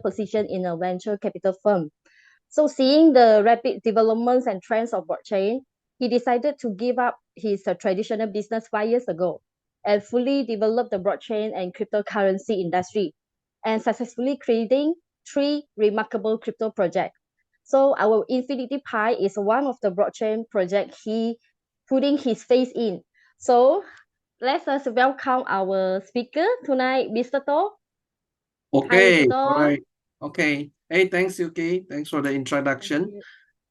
position in a venture capital firm. So seeing the rapid developments and trends of blockchain, he decided to give up his traditional business 5 years ago and fully develop the blockchain and cryptocurrency industry and successfully creating 3 remarkable crypto projects. So our Infinity Pi is one of the blockchain project he putting his face in. So let us welcome our speaker tonight, Mr. To. Hi, Okay, Mr. all To. right. Okay. Hey, thanks, Yuki. Thanks for the introduction.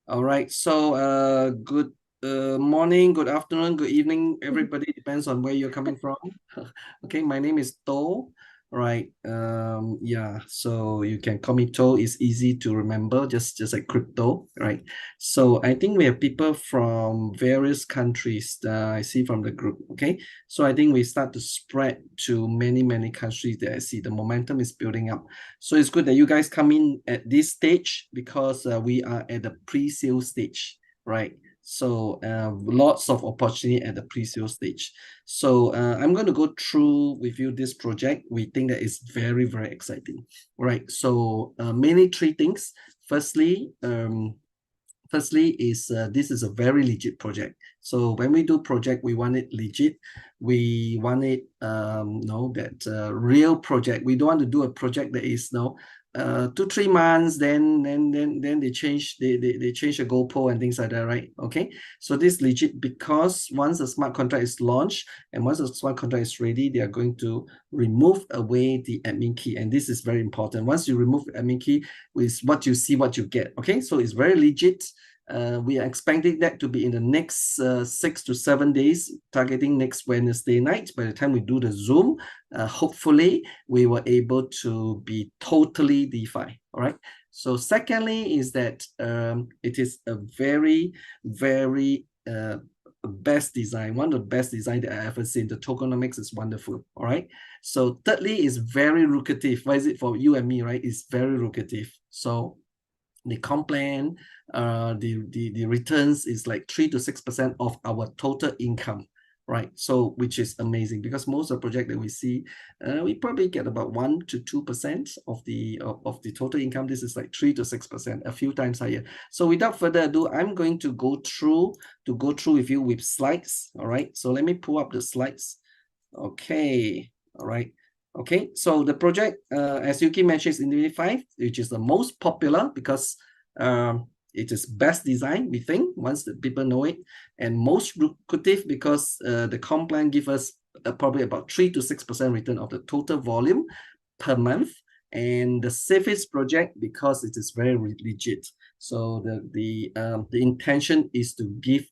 All right. So, good morning, good afternoon, good evening, everybody. Depends on where you're coming from. Okay, my name is To. Right. Yeah. So you can call me To. It's easy to remember, just like crypto, right? So I think we have people from various countries. I see from the group. Okay. So I think we start to spread to many countries that I see. The momentum is building up. So it's good that you guys come in at this stage because we are at the pre-sale stage, right? So lots of opportunity at the pre-sale stage. So I'm going to go through with you this project. We think that is very exciting, right? So mainly 3 things. Firstly is this is a very legit project. So when we do project, we want it legit. We want it that real project. We don't want to do a project that is 2-3 months, then they change the goalpost and things like that, right? Okay, so this legit because once the smart contract is launched and once the smart contract is ready, they are going to remove away the admin key, and this is very important. Once you remove the admin key, with what you see, what you get. Okay, so it's very legit. We are expecting that to be in the next 6 to 7 days, targeting next Wednesday night. By the time we do the Zoom, hopefully we were able to be totally DeFi. All right. So secondly is that it is a very best design, one of the best design that I ever seen. The tokenomics is wonderful. All right. So thirdly is very lucrative. Why is it for you and me, right? It's very lucrative. So the comp plan, the returns is like 3 to 6% of our total income, right? So which is amazing because most of the project that we see, we probably get about 1 to 2% of the total income. This is like 3 to 6%, a few times higher. So without further ado, I'm going to go through with you with slides. All right. So let me pull up the slides. Okay. All right. Okay, so the project, as Yuki mentioned, is Infinity 5, which is the most popular because it is best design, we think, once the people know it, and most lucrative because the comp plan gives us probably about 3 to 6% return of the total volume per month, and the safest project because it is very legit. So the intention is to give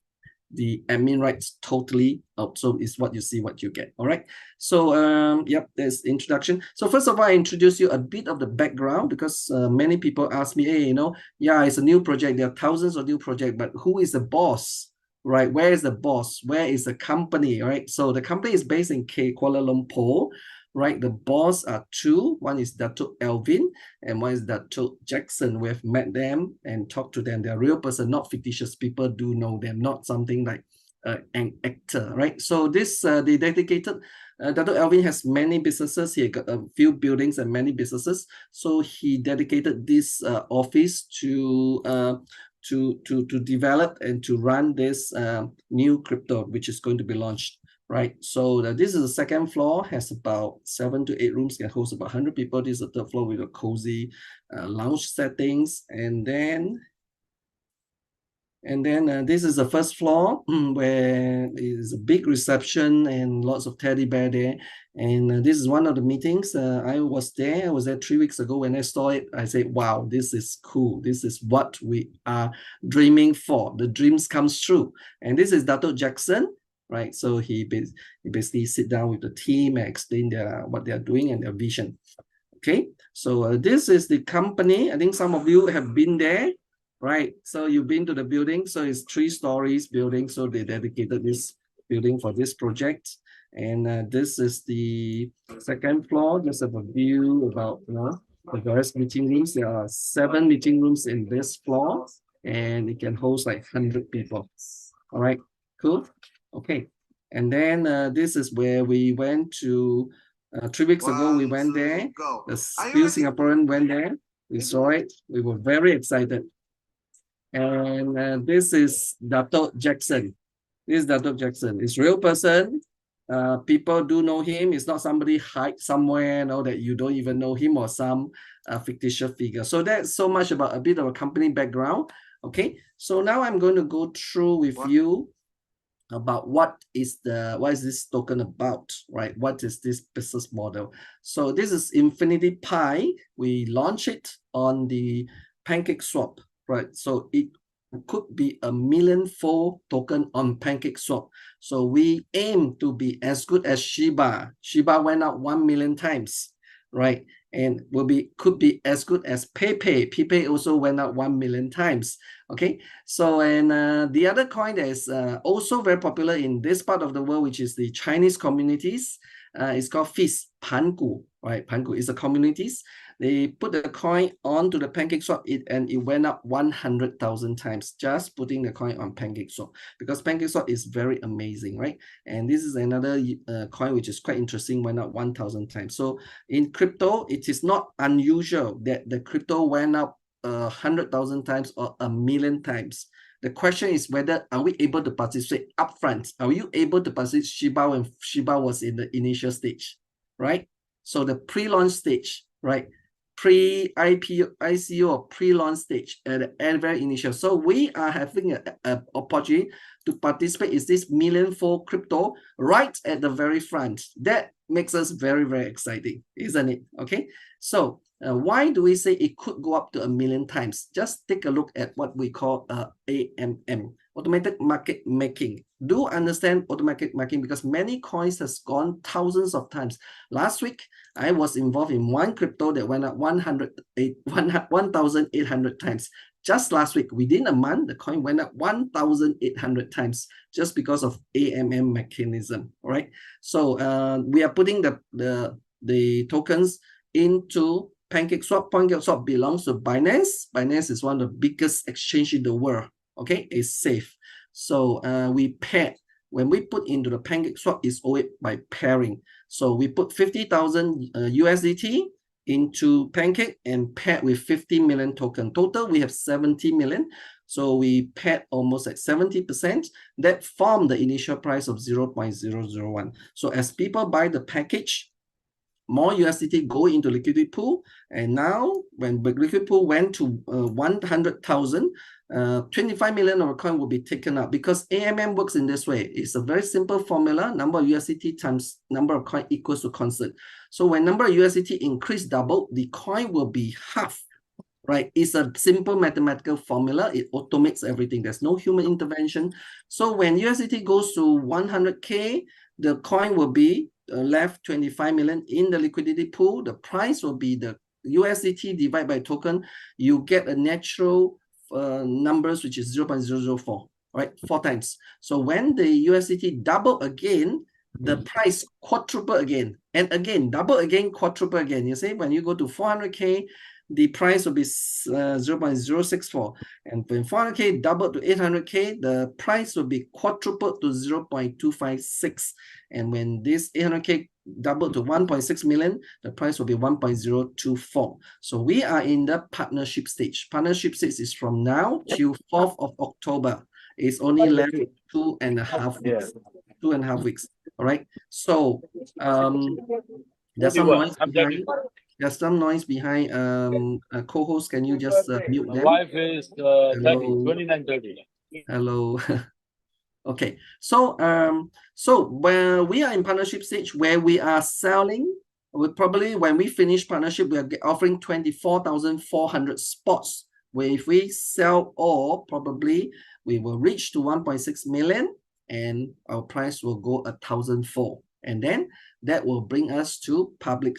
the admin rights totally out. So it's what you see, what you get. All right. So yep, there's introduction. So first of all, I introduce you a bit of the background because many people ask me, hey, yeah, it's a new project. There are thousands of new projects, but who is the boss? Right? Where is the boss? Where is the company? Right? So the company is based in Kuala Lumpur. Right, the boss are 2. One is Datuk Alvin and one is Datuk Jackson. We have met them and talked to them. They are real person, not fictitious. People do know them, not something like an actor, right? So this they dedicated. Datuk Alvin has many businesses. He got a few buildings and many businesses. So he dedicated this office to develop and to run this new crypto, which is going to be launched. Right, so this is the second floor, has about 7 to 8 rooms, can host about 100 people. This is the third floor with a cozy lounge settings, and then this is the first floor where is a big reception and lots of teddy bear there. And this is one of the meetings. I was there 3 weeks ago. When I saw it, I said, wow, this is cool. This is what we are dreaming for. The dreams comes true. And this is Dato Jackson. Right, so he basically sit down with the team and explain what they are doing and their vision. Okay, so this is the company. I think some of you have been there, right? So you've been to the building. So it's 3 stories building. So they dedicated this building for this project. And this is the second floor. Just have a view about the various meeting rooms. There are 7 meeting rooms in this floor, and it can host like 100 people. All right, cool. Okay, and then this is where we went to 3 weeks ago. We went there. A few Singaporeans went there. We saw it. We were very excited. And this is Dato Jackson. This is Dato Jackson. It's real person. People do know him. It's not somebody hide somewhere, that you don't even know him, or some fictitious figure. So that's so much about a bit of a company background. Okay, so now I'm going to go through with you about what is this token about, right? What is this business model? So this is Infinity Pi. We launched it on the PancakeSwap, right? So it could be a millionfold token on PancakeSwap. So we aim to be as good as Shiba. Shiba went up 1 million times, right? And could be as good as PayPay. PayPay also went up 1 million times. Okay, so the other coin that is also very popular in this part of the world, which is the Chinese communities, is called Feast, Pangu, right? Pangu is the communities. They put the coin onto the PancakeSwap, and it went up 100,000 times just putting the coin on PancakeSwap, because PancakeSwap is very amazing, right? And this is another coin which is quite interesting, went up 1,000 times. So in crypto, it is not unusual that the crypto went up 100,000 times or 1,000,000 times. The question is whether are we able to participate upfront? Are you able to participate Shiba when Shiba was in the initial stage, right? So the pre-launch stage, right? Pre-ICO or pre-launch stage at the very initial. So we are having an opportunity to participate in this millionfold crypto right at the very front. That makes us very, very exciting, isn't it? Okay, so why do we say it could go up to 1,000,000 times? Just take a look at what we call AMM, automatic market making. Do understand automatic marketing, because many coins has gone thousands of times. Last week, I was involved in one crypto that went up 1,800 times. Just last week, within a month, the coin went up 1,800 times just because of AMM mechanism. All right. So we are putting the tokens into PancakeSwap. PancakeSwap belongs to Binance. Binance is one of the biggest exchange in the world. Okay, it's safe. So we pair. When we put into the PancakeSwap, it's always by pairing. So we put 50,000 USDT into Pancake and paired with 50 million token. Total, we have 70 million. So we paired almost at 70%. That formed the initial price of 0.001. So as people buy the package, more USDT go into liquidity pool, and now when the liquidity pool went to 100,000, 25 million of a coin will be taken up, because AMM works in this way. It's a very simple formula: number of USDT times number of coin equals to constant. So when number of USDT increase double, the coin will be half. Right, it's a simple mathematical formula. It automates everything. There's no human intervention. So when USDT goes to 100K, the coin will be left 25 million in the liquidity pool. The price will be the USDT divided by token. You get a natural numbers, which is 0.004, right? 4 times. So when the USDT double again, the price quadruple again, and again, double again, quadruple again. You see, when you go to 400K, the price will be 0.064. And when 400K doubled to 800K, the price will be quadrupled to 0.256. And when this 800K doubled to 1.6 million, the price will be 1.024. So we are in the partnership stage. Partnership stage is from now till 4th of October. It's only left 2.5 weeks. 2.5 weeks. All right. So there's some noise behind. There's some noise behind. Co-host, can you just mute them? My wife is 29:30. Hello. Okay. So where we are in partnership stage, where we are selling, probably when we finish partnership, we are offering 24,400 spots. Where if we sell all, probably we will reach to 1.6 million, and our price will go 1,004, and then that will bring us to public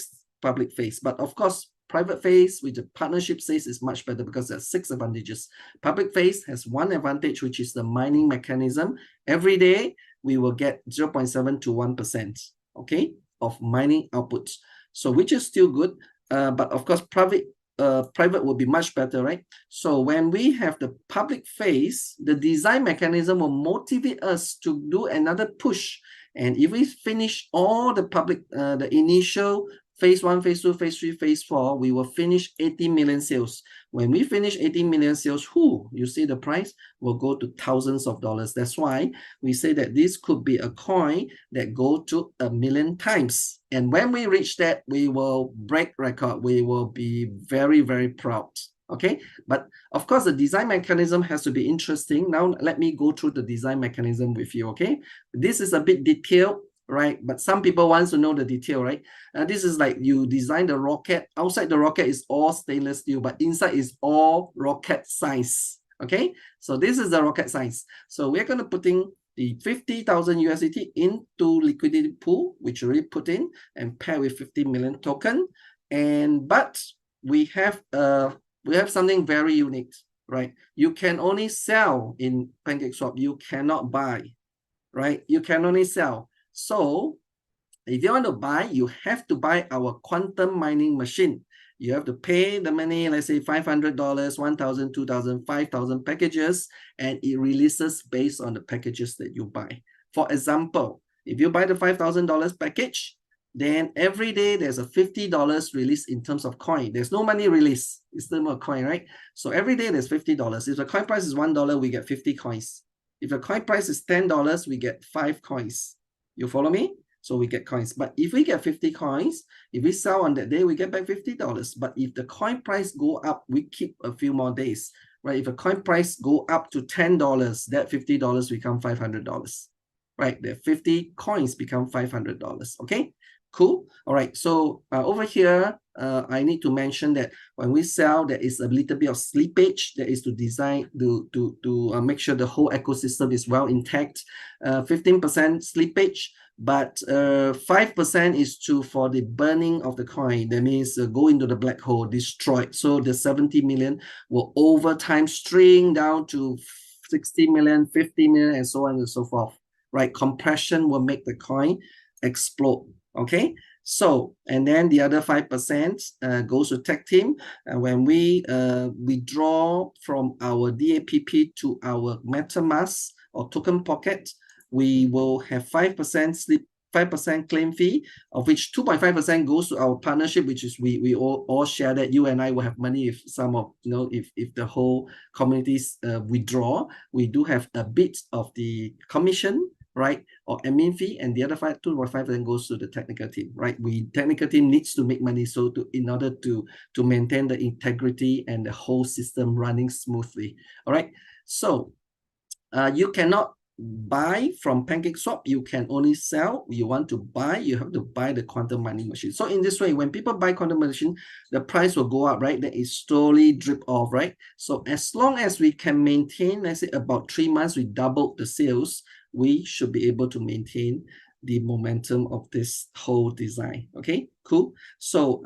phase. But of course, private phase with the partnership phase is much better, because there are 6 advantages. Public phase has one advantage, which is the mining mechanism. Every day we will get 0.7 to 1%, okay, of mining output. So which is still good, but of course private will be much better, right? So when we have the public phase, the design mechanism will motivate us to do another push. And if we finish all the public, the initial phase 1, phase 2, phase 3, phase 4, we will finish 80 million sales. When we finish 80 million sales, you see the price will go to thousands of dollars. That's why we say that this could be a coin that go to 1 million times. And when we reach that, we will break record. We will be very, very proud. Okay, but of course the design mechanism has to be interesting. Now let me go through the design mechanism with you. Okay, this is a bit detailed, right? But some people want to know the detail, right? This is like you design the rocket. Outside the rocket is all stainless steel, but inside is all rocket size. Okay, so this is the rocket size. So we're going to put in the 50,000 USDT into liquidity pool, which we already put in, and pair with 50 million token. But we have something very unique, right? You can only sell in PancakeSwap. You cannot buy, right? You can only sell. So if you want to buy, you have to buy our quantum mining machine. You have to pay the money, let's say $500, 1,000, 2,000, 5,000 packages, and it releases based on the packages that you buy. For example, if you buy the $5,000 package, then every day there's a $50 release in terms of coin. There's no money release. It's still a coin, right? So every day there's $50. If the coin price is $1, we get 50 coins. If the coin price is $10, we get 5 coins. You follow me? So we get coins. But if we get 50 coins, if we sell on that day, we get back $50. But if the coin price go up, we keep a few more days, right? If a coin price go up to $10, that $50 become $500, right? The 50 coins become $500, okay? Cool. All right. So over here, I need to mention that when we sell, there is a little bit of slippage that is to design to make sure the whole ecosystem is well intact. 15% slippage, but 5% is for the burning of the coin. That means go into the black hole, destroyed. So the 70 million will over time string down to 60 million, 50 million, and so on and so forth. Right? Compression will make the coin explode. Okay, so and then the other 5% goes to tech team. When we withdraw from our DAPP to our MetaMask or token pocket, we will have 5% claim fee, of which 2.5% goes to our partnership, which is we all share that. You and I will have money if some of, if the whole communities withdraw. We do have a bit of the commission, right, or admin fee, and the other 2.5% goes to the technical team, right? Technical team needs to make money, so in order to maintain the integrity and the whole system running smoothly. All right, so you cannot buy from PancakeSwap. You can only sell. You want to buy, you have to buy the quantum mining machine. So in this way, when people buy quantum machine, the price will go up, right? Then it slowly drip off, right? So as long as we can maintain, let's say about 3 months, we doubled the sales, we should be able to maintain the momentum of this whole design. Okay, cool. So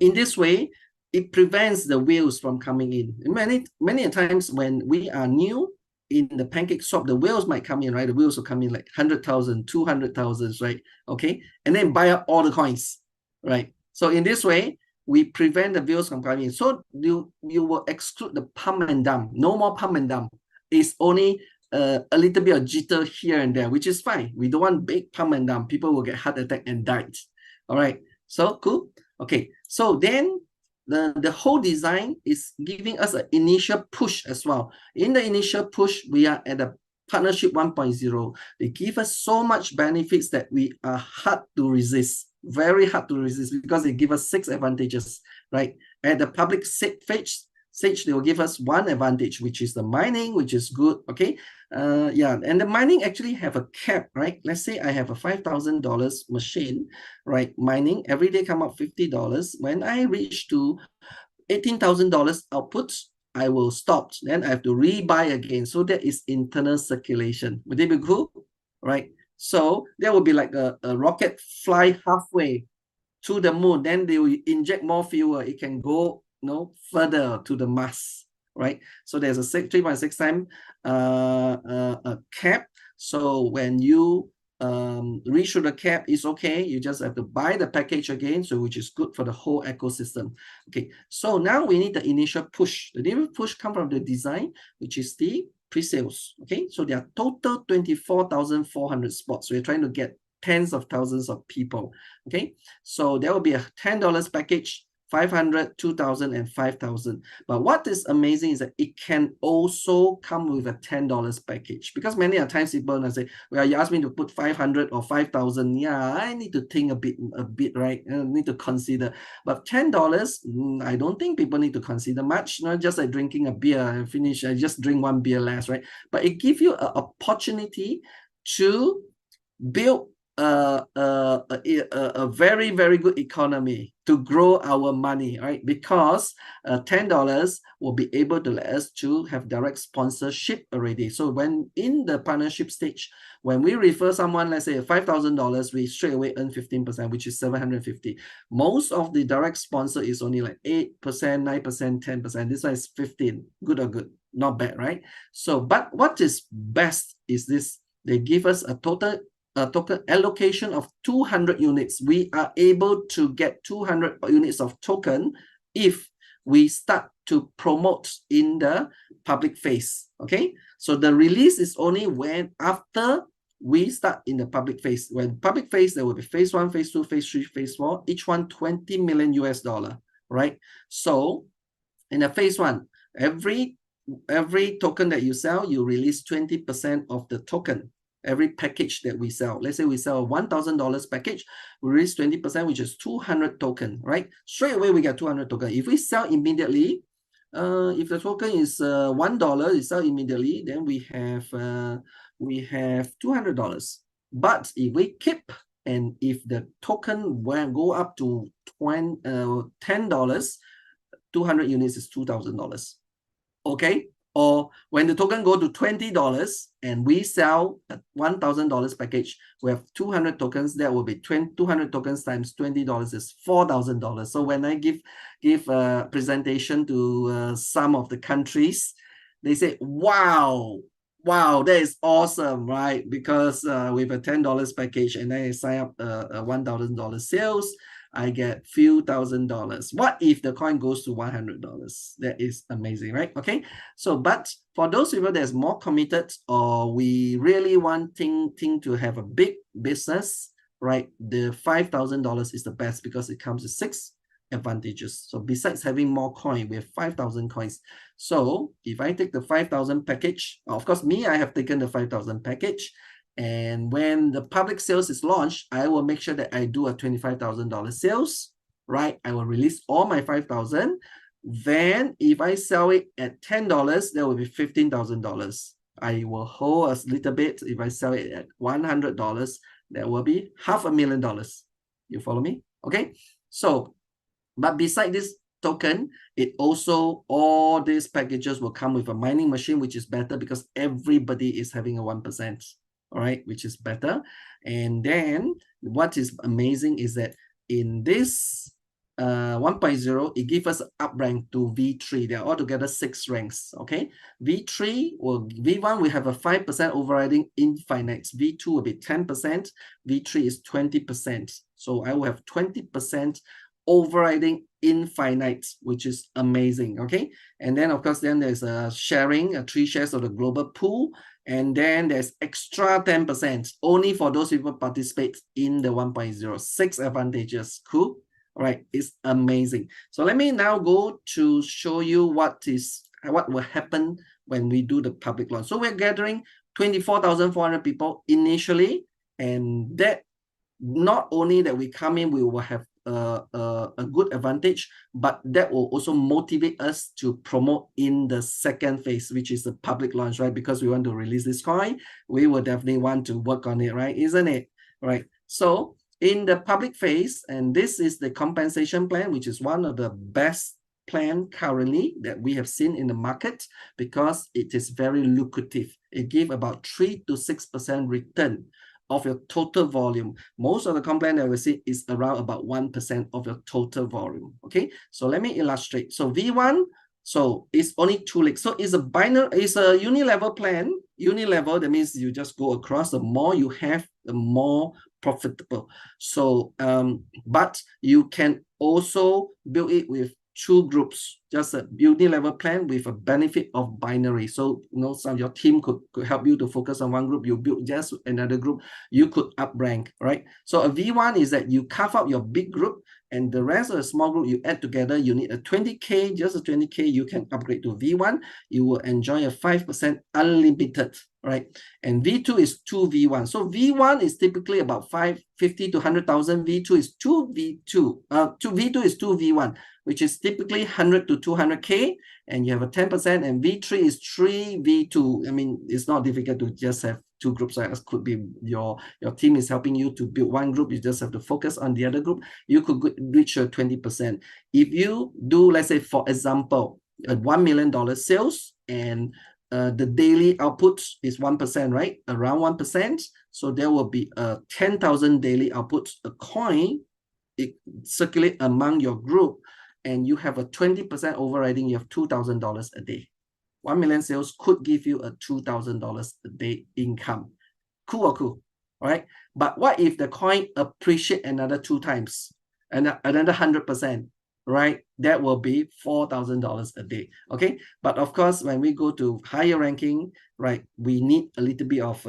in this way, it prevents the whales from coming in. Many times when we are new in the PancakeSwap, the whales might come in, right? The whales will come in like 100,000, 200,000, right? Okay, and then buy up all the coins, right? So in this way, we prevent the whales from coming in. So you will exclude the pump and dump. No more pump and dump. It's only a little bit of jitter here and there, which is fine. We don't want big pump and dump. People will get heart attack and die. All right, so cool. Okay, so then the whole design is giving us an initial push as well. In the initial push, we are at a partnership 1.0. They give us so much benefits that we are hard to resist, very hard to resist, because they give us 6 advantages, right? At the public stage, they will give us 1 advantage, which is the mining, which is good. Okay, yeah, and the mining actually have a cap, right? Let's say I have a $5,000 machine, right? Mining every day come up $50. When I reach to $18,000 output, I will stop. Then I have to rebuy again. So that is internal circulation. Would it be cool? Right? So there will be like a rocket fly halfway to the moon. Then they will inject more fuel. It can go further to the Mars, right? So there's a 3.6 time cap. So when you reach to the cap, it's okay. You just have to buy the package again, so which is good for the whole ecosystem. Okay, so now we need the initial push. The initial push comes from the design, which is the pre-sales. Okay, so there are total 24,400 spots. We're trying to get tens of thousands of people. Okay, so there will be a $10 package, 500, 2,000, and 5,000. But what is amazing is that it can also come with a $10 package, because many a times people say, well, you asked me to put 500 or 5,000. Yeah, I need to think a bit, right? I need to consider. But $10, I don't think people need to consider much. Not just like drinking a beer and finish. I just drink one beer less, right? But it gives you an opportunity to build a very, very good economy to grow our money, right? Because $10 will be able to let us to have direct sponsorship already. So when in the partnership stage, when we refer someone, let's say $5,000, we straight away earn 15%, which is 750. Most of the direct sponsor is only like 8%, 9%, 10%. This one is 15. Good or good? Not bad, right? So, but what is best is this: they give us a total allocation of 200 units. We are able to get 200 units of token if we start to promote in the public phase. Okay, so the release is only when after we start in the public phase. When public phase, there will be phase 1, phase 2, phase 3, phase 4, each one $20 million US, right? So in the phase 1, every token that you sell, you release 20% of the token. Every package that we sell, let's say we sell a $1,000 package, we release 20%, which is 200 token, right? Straight away we get 200 token. If we sell immediately, if the token is $1, you sell immediately, then we have $200. But if we keep, and if the token will go up to $10, 200 units is $2,000. Okay. Or when the token go to $20 and we sell a $1,000 package, we have 200 tokens. That will be 200 tokens times $20 is $4,000. So when I give a presentation to some of the countries, they say, wow, that is awesome, right? Because with a $10 package and then I sign up a $1,000 sales, I get few $1,000s. What if the coin goes to $100? That is amazing, right? Okay. So, but for those people that's more committed, or we really wanting to have a big business, right? The $5,000 is the best because it comes with 6 advantages. So besides having more coin, we have 5,000 coins. So if I take the 5,000 package, of course, I have taken the 5,000 package. And when the public sales is launched, I will make sure that I do a $25,000 sales, right? I will release all my 5,000. Then if I sell it at $10, that will be $15,000. I will hold a little bit. If I sell it at $100, that will be $500,000. You follow me? Okay. So, but beside this token, it also, all these packages will come with a mining machine, which is better because everybody is having a 1%. All right, which is better. And then what is amazing is that in this 1.0, it gives us up rank to V3. There are altogether 6 ranks. Okay, V1 we have a 5% overriding infinite. V2 will be 10%. V3 is 20%. So I will have 20% overriding infinite, which is amazing. Okay, and then of course then there's a sharing, 3 shares of the global pool. And then there's extra 10% only for those people participate in the 1.0. 6 advantages. Cool. All right. It's amazing. So let me now go to show you what will happen when we do the public launch. So we're gathering 24,400 people initially. And that not only that we come in, we will have a good advantage, but that will also motivate us to promote in the second phase, which is the public launch, right? Because we want to release this coin, we will definitely want to work on it, right? Isn't it? Right. So in the public phase, and this is the compensation plan, which is one of the best plan currently that we have seen in the market because it is very lucrative. It gives about 3 to 6% return of your total volume. Most of the complaint that we see is around about 1% of your total volume. Okay, so let me illustrate. So V1, so it's only 2 legs. So it's a unilevel plan. Unilevel, that means you just go across. The more you have, the more profitable. So, but you can also build it with 2 groups, just a unilevel plan with a benefit of binary. So, some of your team could help you to focus on one group. You build just another group, you could up rank, right? So a V1 is that you carve out your big group and the rest of the small group you add together. You need a 20K, just a 20K, you can upgrade to V1. You will enjoy a 5% unlimited, right? And V2 is 2 V1. So V1 is typically about 50 to 100,000. V2 is 2 V2. V2 is 2 V1, which is typically 100 to 200K, and you have a 10%, and V3 is 3 V2. I mean, it's not difficult to just have 2 groups. It could be your team is helping you to build one group. You just have to focus on the other group. You could reach your 20%. If you do, let's say, for example, a $1 million sales, and the daily output is 1%, right? Around 1%. So there will be a 10,000 daily output, a coin, it circulate among your group, and you have a 20% overriding. You have $2,000 a day. 1 million sales could give you a $2,000 a day income. Cool or cool? All right. But what if the coin appreciate another 2 times and another 100%? Right? That will be $4,000 a day. Okay. But of course, when we go to higher ranking, right, we need a little bit of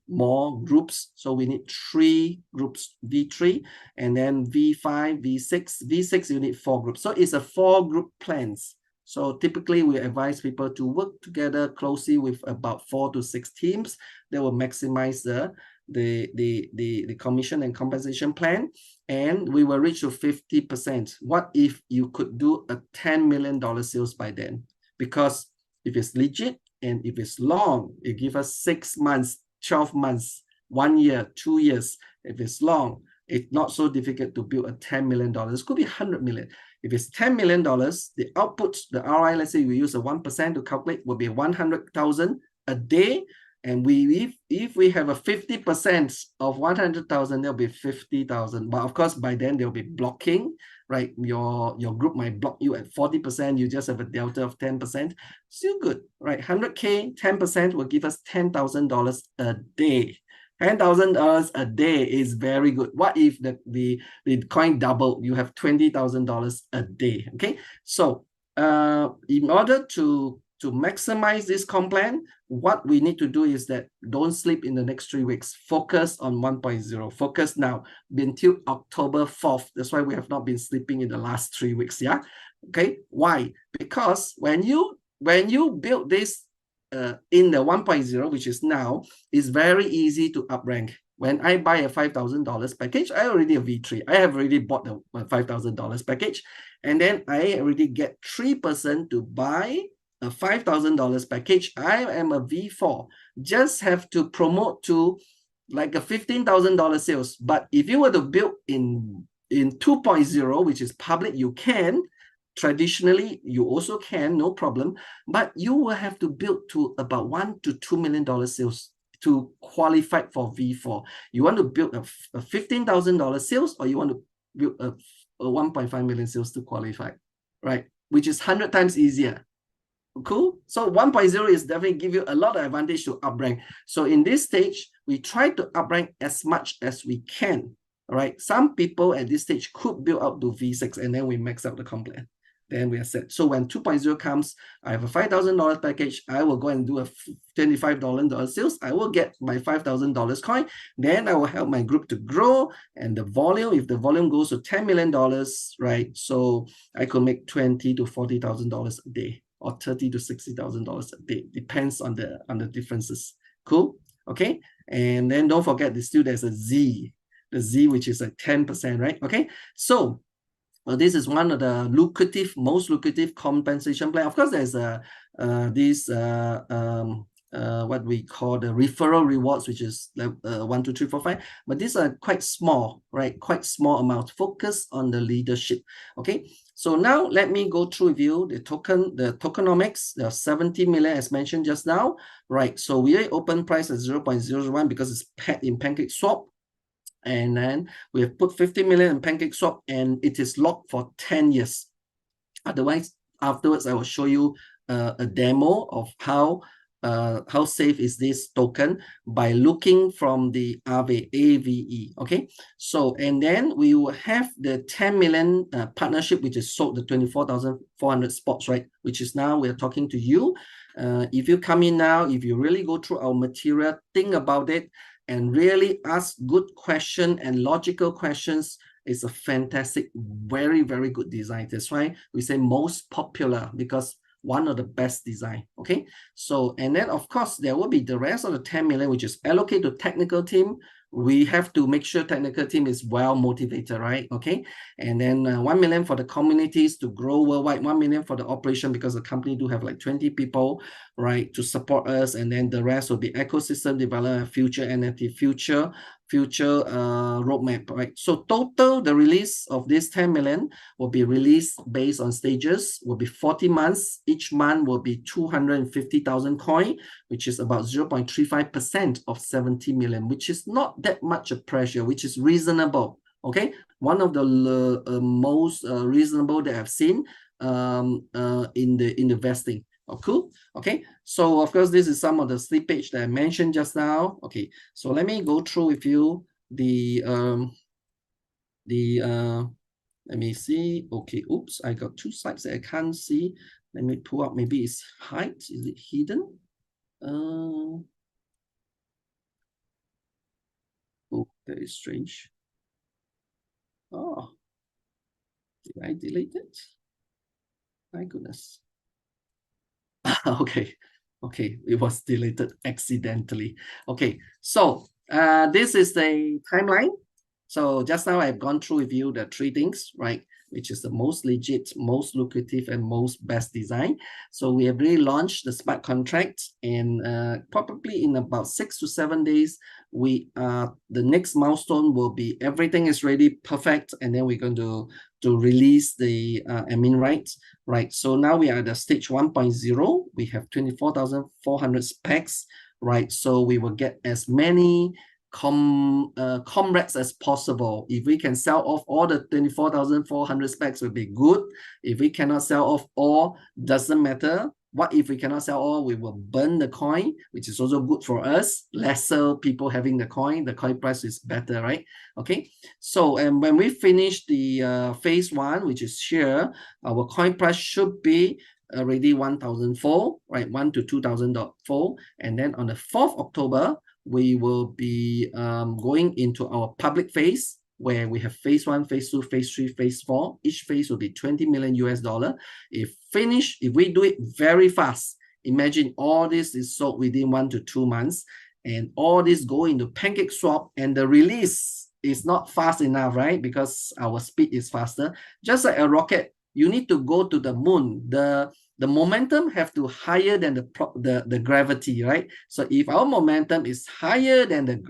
more groups. So we need 3 groups, V3, and then V5, V6. V6, you need 4 groups. So it's a 4 group plans. So typically we advise people to work together closely with about 4 to 6 teams that will maximize the commission and compensation plan, and we will reach to 50%. What if you could do a $10 million sales by then? Because if it's legit and if it's long, it gives us 6 months, 12 months, 1 year, 2 years. If it's long, it's not so difficult to build a $10 million. It could be $100 million. If it's $10 million, the output, the ROI, let's say we use a 1% to calculate, will be 100,000 a day. And if we have a 50% of 100,000, there'll be 50,000. But of course, by then there'll be blocking, right? Your group might block you at 40%. You just have a delta of 10%. Still good, right? 100K, 10% will give us $10,000 a day. $10,000 a day is very good. What if the coin doubled? You have $20,000 a day. Okay, so in order to maximize this comp plan, what we need to do is that don't sleep in the next 3 weeks. Focus on 1.0. Focus now until October 4th. That's why we have not been sleeping in the last 3 weeks. Yeah. Okay. Why? Because when you build this in the 1.0, which is now, is very easy to up rank. When I buy a $5,000 package, I already have V3. I have already bought the $5,000 package, and then I already get 3% to buy a $5,000 package. I am a V4. Just have to promote to like a $15,000 sales. But if you were to build in 2.0, which is public, you can. Traditionally, you also can, no problem, but you will have to build to about $1 to $2 million sales to qualify for V4. You want to build a $15,000 sales, or you want to build a 1.5 million sales to qualify, right? Which is 100 times easier. Cool. So 1.0 is definitely give you a lot of advantage to up rank. So in this stage, we try to up rank as much as we can. All right. Some people at this stage could build up to V6, and then we max out the comp plan. Then we are set. So when 2.0 comes, I have a $5,000 package. I will go and do a $25 sales. I will get my $5,000 coin. Then I will help my group to grow, and the volume, if the volume goes to $10 million, right? So I could make $20,000 to $40,000 a day, or $30,000 to $60,000 a day. Depends on the differences. Cool. Okay. And then don't forget, there's a Z, the Z, which is like 10%, right? Okay. So this is one of the most lucrative compensation plan. Of course, there's what we call the referral rewards, which is 1, 2, 3, 4, 5. But these are quite small, right? Quite small amount. Focus on the leadership. Okay. So now let me go through with you the tokenomics. There are 70 million as mentioned just now, right? So we open price at 0.01 because it's pegged in PancakeSwap. And then we have put 50 million in PancakeSwap, and it is locked for 10 years. Otherwise, afterwards, I will show you a demo of how how safe is this token by looking from the AVE, okay? So, and then we will have the 10 million partnership, which is sold the 24,400 spots, right? Which is now we're talking to you. If you come in now, if you really go through our material, think about it and really ask good questions and logical questions. It's a fantastic, very, very good design. That's why we say most popular, because one of the best design, okay? So, and then of course, there will be the rest of the 10 million, which is allocated to technical team. We have to make sure technical team is well motivated, right? Okay. And then 1 million for the communities to grow worldwide, 1 million for the operation, because the company do have like 20 people, right, to support us. And then the rest will be ecosystem development, future NFT, future roadmap, right? So total, the release of this 10 million will be released based on stages, will be 40 months. Each month will be 250,000 coin, which is about 0.35% of 70 million, which is not that much of pressure, which is reasonable, okay? One of the most reasonable that I've seen in the investing. Oh, cool. Okay, so of course this is some of the slippage that I mentioned just now. Okay, so let me go through with you let me see. Okay, oops, I got two slides that I can't see. Let me pull up. Maybe it's height. Is it hidden? Oh, that is strange. Oh, did I delete it? My goodness. Okay, it was deleted accidentally. Okay, so this is the timeline. So just now I've gone through with you the three things, right? Which is the most legit, most lucrative, and most best design. So we have really launched the smart contract, and probably in about 6 to 7 days, the next milestone will be everything is ready, perfect, and then we're going to release the admin rights, right? So now we are at the stage 1.0. We have 24,400 specs, right? So we will get as many comrades as possible. If we can sell off all the 24,400 specs, will be good. If we cannot sell off all, doesn't matter. What if we cannot sell all? We will burn the coin, which is also good for us. Lesser people having the coin price is better, right? Okay, so and when we finish the phase 1, which is here, our coin price should be already 1,004, right? 1 to 2,004, and then on the 4th October, we will be going into our public phase, where we have phase 1, phase 2, phase 3, phase 4. Each phase will be 20 million US dollar. If we do it very fast, imagine all this is sold within 1 to 2 months, and all this go into PancakeSwap, and the release is not fast enough, right? Because our speed is faster. Just like a rocket, you need to go to the moon. The momentum have to higher than the gravity, right? So if our momentum is higher than the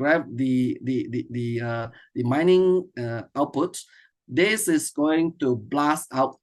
mining output, this is going to burst out,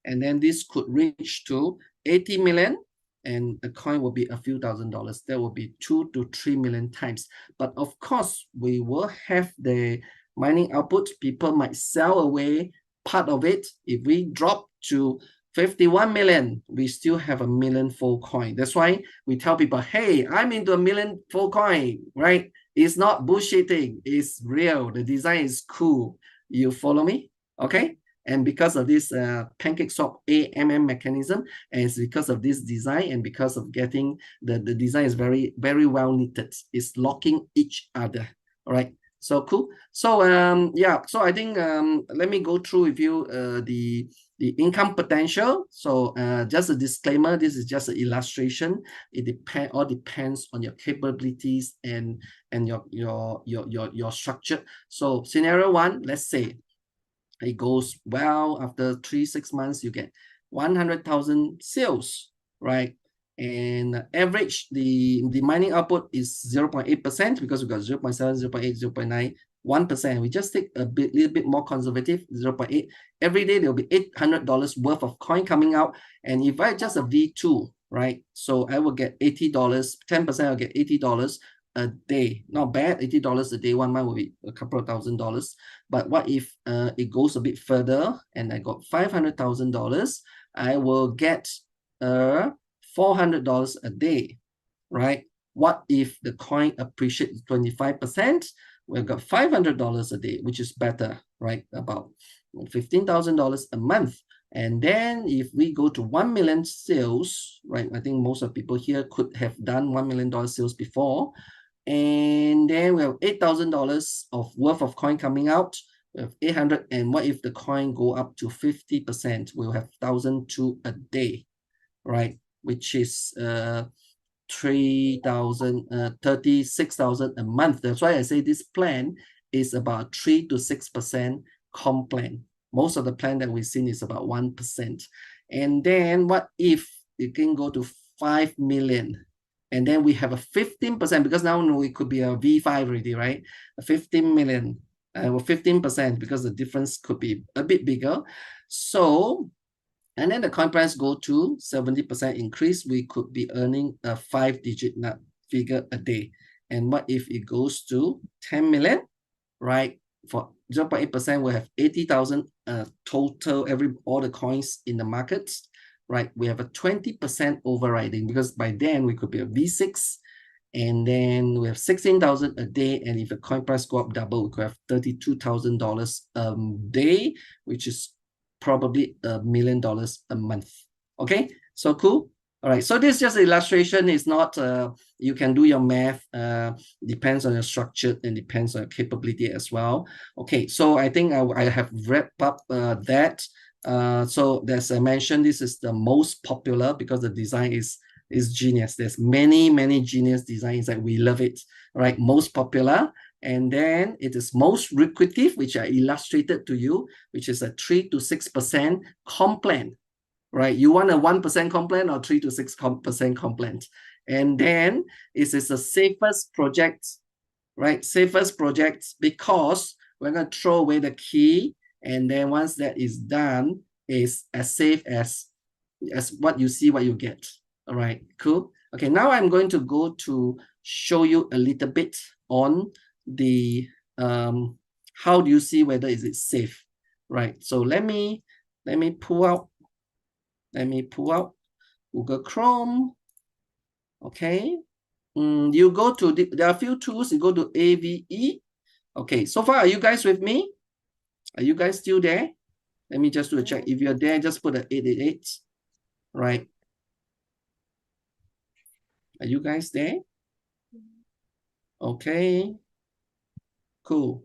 and then this could reach to 80 million, and the coin will be a few $1,000s. That will be 2 to 3 million times. But of course, we will have the mining output. People might sell away part of it. If we drop to 51 million, we still have a million full coin. That's why we tell people, hey, I'm into a million full coin, right? It's not bullshitting, it's real. The design is cool. You follow me? Okay. And because of this PancakeSwap AMM mechanism, and it's because of this design, and because of getting the design is very, very well knitted. It's locking each other. All right. So cool. So yeah, so I think let me go through with you the income potential. So just a disclaimer, this is just an illustration. It depends on your capabilities and your structure. So scenario 1, let's say it goes well. After 3-6 months, you get 100,000 sales, right? And average the mining output is 0.8%, because we got 0.7, 0.8, 0.9, 1%. We just take a little bit more conservative, 0.8. Every day there will be $800 worth of coin coming out. And if I just a V2, right? So I will get $80, 10%, I'll get $80 a day. Not bad, $80 a day. 1 month will be a couple of $1,000s. But what if it goes a bit further and I got $500,000? I will get $400 a day, right? What if the coin appreciates 25%? We've got $500 a day, which is better, right? About $15,000 a month. And then if we go to 1 million sales, right? I think most of people here could have done $1 million sales before. And then we have $8,000 of worth of coin coming out. We have 800. And what if the coin go up to 50%? We'll have 1,002 a day, right? Which is 36,000 a month. That's why I say this plan is about 3 to 6% comp plan. Most of the plan that we've seen is about 1%. And then what if you can go to 5 million? And then we have a 15%, because now it could be a V5 already, right? A 15 million, or 15%, because the difference could be a bit bigger. So, and then the coin price go to 70% increase, we could be earning a 5-digit figure a day. And what if it goes to 10 million, right? For 0.8%, we have 80,000 total, all the coins in the markets, right? We have a 20% overriding, because by then we could be a V6, and then we have 16,000 a day. And if the coin price go up double, we could have $32,000 a day, which is probably $1 million a month. Okay, so cool. All right, so this is just an illustration. It's not, you can do your math, depends on your structure and depends on your capability as well. Okay, so I think I have wrapped up that. So as I mentioned, this is the most popular because the design is genius. There's many genius designs that we love it, right? Most popular. And then it is most lucrative, which I illustrated to you, which is a 3 to 6% comp plan, right? You want a 1% comp plan or 3 to 6% comp plan? And then it is the safest project, right? Safest project, because we're going to throw away the key. And then once that is done, is as safe as what you see, what you get. All right, cool. Okay, now I'm going to go to show you a little bit on the how do you see whether is it safe, right? So let me pull out Google Chrome. Okay, you go to there are a few tools. You go to AVE. Okay, so far, are you guys with me? Are you guys still there? Let me just do a check. If you're there, just put an 888, right? Are you guys there? Okay, cool.